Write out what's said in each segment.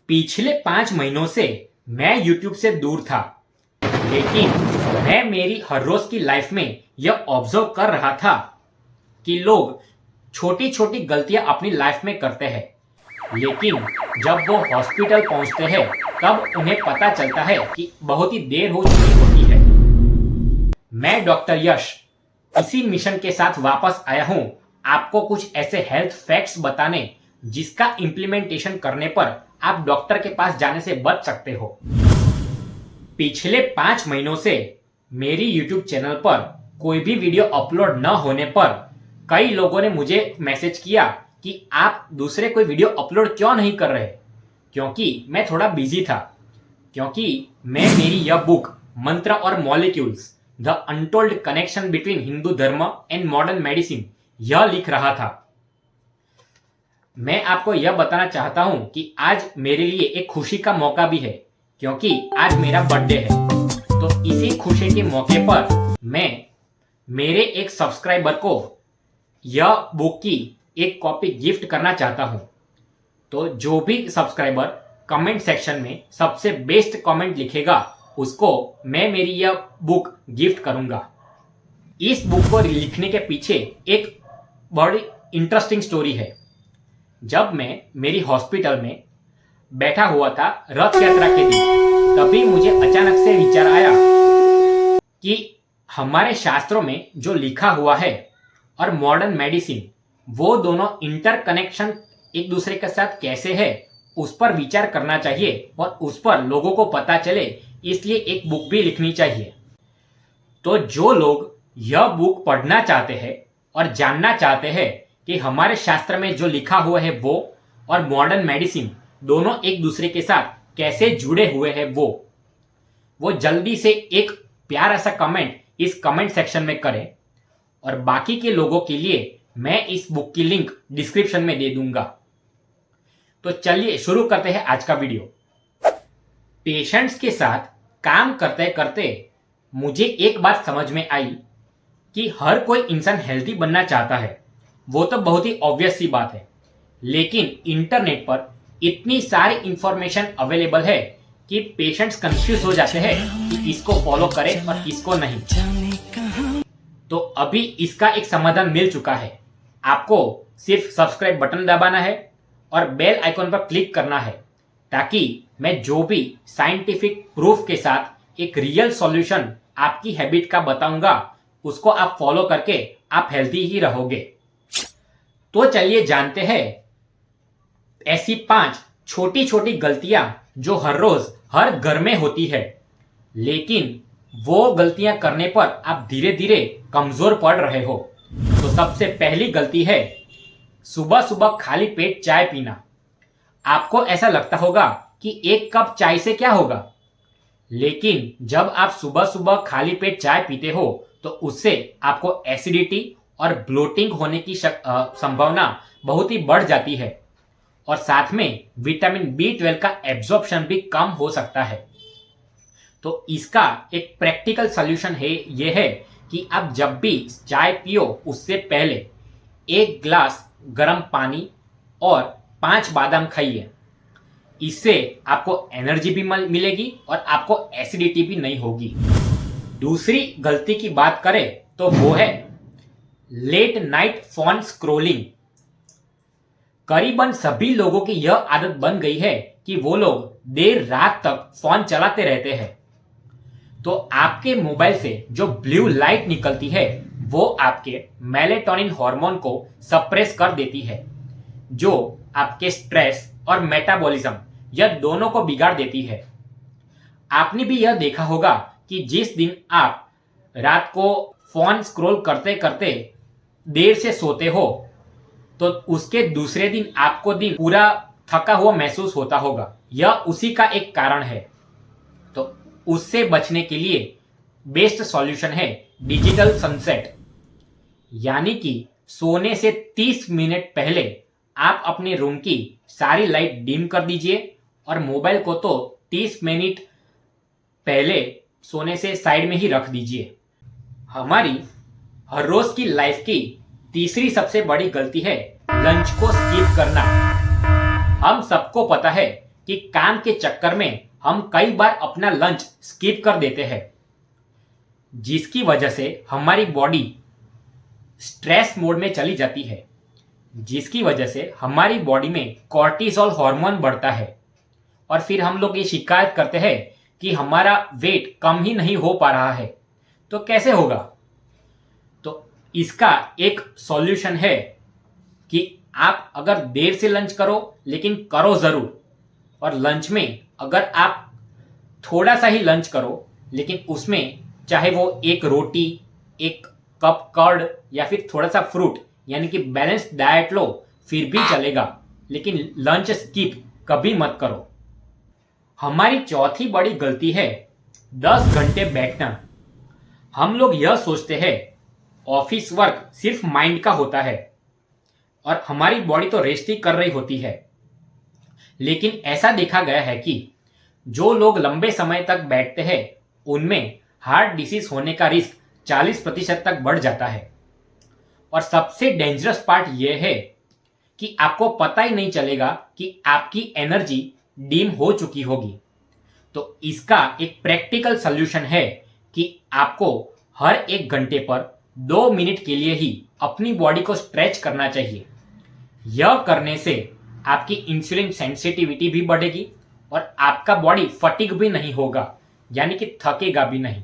पिछले 5 महीनों से मैं YouTube से दूर था, लेकिन मैं मेरी हर रोज की लाइफ में यह ऑब्जर्व कर रहा था कि लोग छोटी छोटी गलतियां अपनी लाइफ में करते हैं, लेकिन जब वो हॉस्पिटल पहुंचते हैं तब उन्हें पता चलता है कि बहुत ही देर हो चुकी होती है। मैं डॉक्टर यश इसी मिशन के साथ वापस आया हूं, आपको कुछ ऐसे हेल्थ फैक्ट्स बताने जिसका इम्प्लीमेंटेशन करने पर आप डॉक्टर के पास जाने से बच सकते हो। पिछले 5 महीनों से मेरी YouTube चैनल पर कोई भी वीडियो अपलोड न होने पर कई लोगों ने मुझे मैसेज किया कि आप दूसरे कोई वीडियो अपलोड क्यों नहीं कर रहे, क्योंकि मैं थोड़ा बिजी था, क्योंकि मैं मेरी यह बुक मंत्र और molecules the untold connection between Hindu धर्म एंड मॉडर्न मेडिसिन यह लिख रहा था। मैं आपको यह बताना चाहता हूं कि आज मेरे लिए एक खुशी का मौका भी है, क्योंकि आज मेरा बर्थडे है। तो इसी खुशी के मौके पर मैं मेरे एक सब्सक्राइबर को यह बुक की एक कॉपी गिफ्ट करना चाहता हूं। तो जो भी सब्सक्राइबर कमेंट सेक्शन में सबसे बेस्ट कमेंट लिखेगा उसको मैं मेरी यह बुक गिफ्ट करूंगा। इस बुक को लिखने के पीछे एक बड़ी इंटरेस्टिंग स्टोरी है। जब मैं मेरी हॉस्पिटल में बैठा हुआ था रथ यात्रा के दिन, तभी मुझे अचानक से विचार आया कि हमारे शास्त्रों में जो लिखा हुआ है और मॉडर्न मेडिसिन, वो दोनों इंटरकनेक्शन एक दूसरे के साथ कैसे है उस पर विचार करना चाहिए और उस पर लोगों को पता चले, इसलिए एक बुक भी लिखनी चाहिए। तो जो लोग यह बुक पढ़ना चाहते हैं और जानना चाहते हैं कि हमारे शास्त्र में जो लिखा हुआ है वो और मॉडर्न मेडिसिन दोनों एक दूसरे के साथ कैसे जुड़े हुए हैं, वो जल्दी से एक प्यारा सा कमेंट इस कमेंट सेक्शन में करें, और बाकी के लोगों के लिए मैं इस बुक की लिंक डिस्क्रिप्शन में दे दूंगा। तो चलिए शुरू करते हैं आज का वीडियो। पेशेंट्स के साथ काम करते करते मुझे एक बात समझ में आई कि हर कोई इंसान हेल्दी बनना चाहता है, वो तो बहुत ही ऑब्वियस सी बात है, लेकिन इंटरनेट पर इतनी सारी इंफॉर्मेशन अवेलेबल है कि पेशेंट्स कंफ्यूज हो जाते हैं कि इसको फॉलो करें और इसको नहीं। तो अभी इसका एक समाधान मिल चुका है। आपको सिर्फ सब्सक्राइब बटन दबाना है और बेल आइकॉन पर क्लिक करना है, ताकि मैं जो भी साइंटिफिक प्रूफ के साथ एक रियल सॉल्यूशन आपकी हैबिट का बताऊंगा उसको आप फॉलो करके आप हेल्दी ही रहोगे। तो चलिए जानते हैं ऐसी 5 छोटी छोटी गलतियां जो हर रोज हर घर में होती है, लेकिन वो गलतियां करने पर आप धीरे धीरे कमजोर पड़ रहे हो। तो सबसे पहली गलती है सुबह सुबह खाली पेट चाय पीना। आपको ऐसा लगता होगा कि एक कप चाय से क्या होगा, लेकिन जब आप सुबह सुबह खाली पेट चाय पीते हो तो उससे आपको एसिडिटी और ब्लोटिंग होने की संभावना बहुत ही बढ़ जाती है, और साथ में विटामिन B12 का एब्जॉर्प्शन भी कम हो सकता है। तो इसका एक प्रैक्टिकल सॉल्यूशन है, ये है कि आप जब भी चाय पियो उससे पहले 1 ग्लास गर्म पानी और 5 बादाम खाइए। इससे आपको एनर्जी भी मिलेगी और आपको एसिडिटी भी नहीं होगी। दूसरी गलती की बात करें तो वो है लेट नाइट फोन स्क्रोलिंग। करीबन सभी लोगों की यह आदत बन गई है कि वो लोग देर रात तक फोन चलाते रहते हैं। तो आपके मोबाइल से जो ब्लू लाइट निकलती है वो आपके मेलेटोनिन हार्मोन को सप्रेस कर देती है, जो आपके स्ट्रेस और मेटाबॉलिज्म यह दोनों को बिगाड़ देती है। आपने भी यह देखा होगा कि जिस दिन आप रात को फोन स्क्रॉल करते करते देर से सोते हो तो उसके दूसरे दिन आपको दिन पूरा थका हुआ महसूस होता होगा। यह उसी का एक कारण है। तो उससे बचने के लिए बेस्ट सॉल्यूशन है डिजिटल सनसेट, यानी कि सोने से 30 मिनट पहले आप अपने रूम की सारी लाइट डिम कर दीजिए और मोबाइल को तो 30 मिनट पहले सोने से साइड में ही रख दीजिए। हमारी हर रोज की लाइफ की तीसरी सबसे बड़ी गलती है लंच को स्किप करना। हम सबको पता है कि काम के चक्कर में हम कई बार अपना लंच स्किप कर देते हैं, जिसकी वजह से हमारी बॉडी स्ट्रेस मोड में चली जाती है, जिसकी वजह से हमारी बॉडी में कॉर्टिसोल हार्मोन बढ़ता है और फिर हम लोग ये शिकायत करते हैं कि हमारा वेट कम ही नहीं हो पा रहा है। तो कैसे होगा? तो इसका एक सॉल्यूशन है कि आप अगर देर से लंच करो लेकिन करो जरूर, और लंच में अगर आप थोड़ा सा ही लंच करो लेकिन उसमें चाहे वो एक रोटी, एक कप कर्ड या फिर थोड़ा सा फ्रूट यानी कि बैलेंस्ड डाइट लो फिर भी चलेगा, लेकिन लंच स्किप कभी मत करो। हमारी चौथी बड़ी गलती है 10 घंटे बैठना। हम लोग यह सोचते हैं ऑफिस वर्क सिर्फ माइंड का होता है और हमारी बॉडी तो रेस्ट ही कर रही होती है, लेकिन ऐसा देखा गया है कि जो लोग लंबे समय तक बैठते हैं उनमें हार्ट डिसीज होने का रिस्क 40% तक बढ़ जाता है। और सबसे डेंजरस पार्ट यह है कि आपको पता ही नहीं चलेगा कि आपकी एनर्जी डीम हो चुकी होगी। तो इसका एक प्रैक्टिकल सॉल्यूशन है कि आपको हर 1 घंटे पर 2 मिनट के लिए ही अपनी बॉडी को स्ट्रेच करना चाहिए। यह करने से आपकी इंसुलिन सेंसिटिविटी भी बढ़ेगी और आपका बॉडी फटीग भी नहीं होगा, यानी कि थकेगा भी नहीं।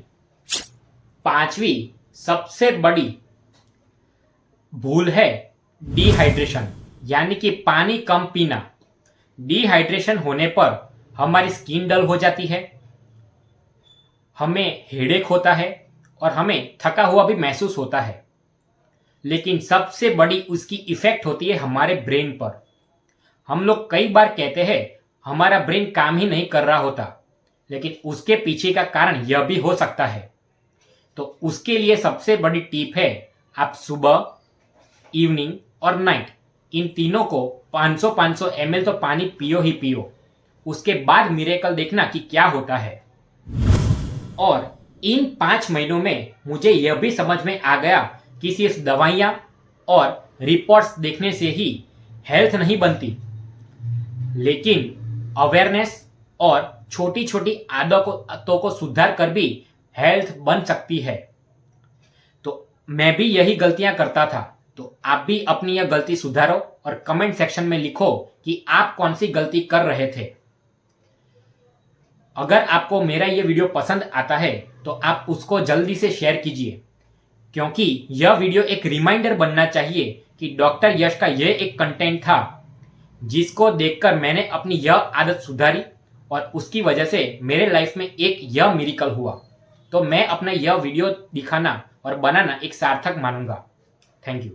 5वीं सबसे बड़ी भूल है डिहाइड्रेशन, यानी कि पानी कम पीना। डिहाइड्रेशन होने पर हमारी स्किन डल हो जाती है, हमें हेडेक होता है और हमें थका हुआ भी महसूस होता है। लेकिन सबसे बड़ी उसकी इफेक्ट होती है हमारे ब्रेन पर। हम लोग कई बार कहते हैं हमारा ब्रेन काम ही नहीं कर रहा होता, लेकिन उसके पीछे का कारण यह भी हो सकता है। तो उसके लिए सबसे बड़ी टिप है, आप सुबह, इवनिंग और नाइट इन तीनों को 500-500 ml तो पानी पियो ही पियो। उसके बाद मिरेकल देखना कि क्या होता है। और इन 5 महीनों में मुझे यह भी समझ में आ गया कि सिर्फ दवाइयाँ और रिपोर्ट्स देखने से ही हेल्थ नहीं बनती, लेकिन अवेयरनेस और छोटी छोटी आदतों को सुधार कर भी हेल्थ बन सकती है। तो मैं भी यही गलतियां करता था, तो आप भी अपनी यह गलती सुधारो और कमेंट सेक्शन में लिखो कि आप कौन सी गलती कर रहे थे। अगर आपको मेरा यह वीडियो पसंद आता है तो आप उसको जल्दी से शेयर कीजिए, क्योंकि यह वीडियो एक रिमाइंडर बनना चाहिए कि डॉक्टर यश का यह एक कंटेंट था जिसको देखकर मैंने अपनी यह आदत सुधारी और उसकी वजह से मेरे लाइफ में एक यह मिरेकल हुआ। तो मैं अपना यह वीडियो दिखाना और बनाना एक सार्थक मानूंगा। Thank you.